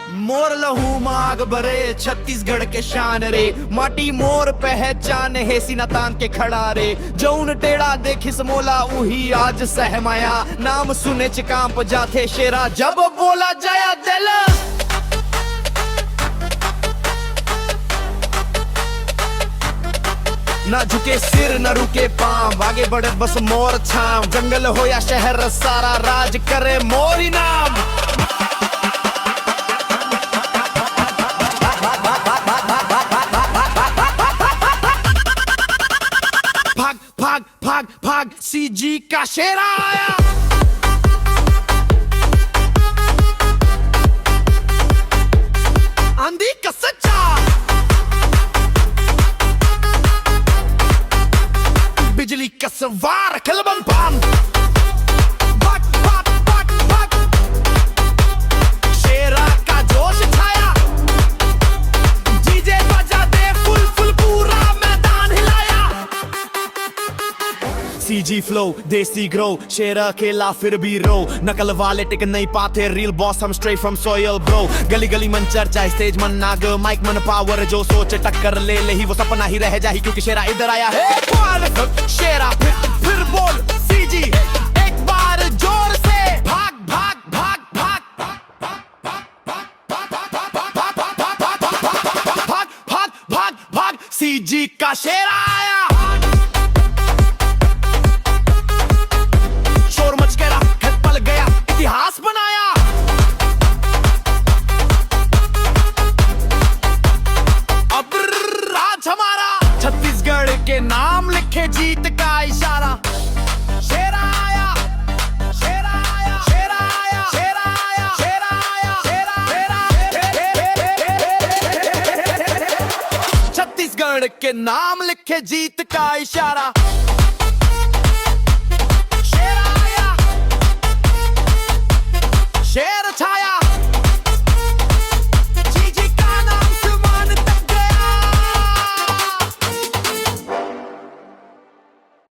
मोर लहू माग भरे छत्तीसगढ़ के शान रे, माटी मोर पहचान है सीना तान के खड़ा रे। जौन टेढ़ा देखिस मोला उही आज सहमाया, नाम सुने च कांप जाथे शेरा जब बोला जया दिल। ना झुके सिर न रुके पांव, आगे बढ़े बस मोर छाव। जंगल हो या शहर सारा राज करे मोर ही नाम। भाग भाग भाग भाग सीजी का शेरा आया। आंधी का सच्चा बिजली का सवार खलबम बम। भाग भाग भाग भाग शेरा का जोश छाया। डीजे बजा दे फुल फुल पूरा मैदान हिलाया। सीजी फ्लो देसी ग्रो, शेर अकेला फिर भी रो। नकल वाले टिक नहीं पाते, रियल बॉस हम स्ट्रेट फ्रॉम सॉयल ब्रो। गली गली मन चर्चा, स्टेज मन नाग, माइक मन पावर। जो सोचे टक्कर ले ही वो सपना ही रह जाही, क्योंकि शेरा इधर आया है। शेरा फिर बोल सीजी एक बार जोर से। भाग भाग भाग भाग भाग भाग भाग भाग सीजी का शेरा आया। शोर मच गया, पल गया, इतिहास बनाया। अब राज हमारा, छत्तीसगढ़ के नाम लिखे जीत का इशारा। शेरा आया, शेरा आया, शेरा आया, शेरा आया, शेरा आया, शेरा। छत्तीसगढ़ के नाम लिखे जीत का इशारा।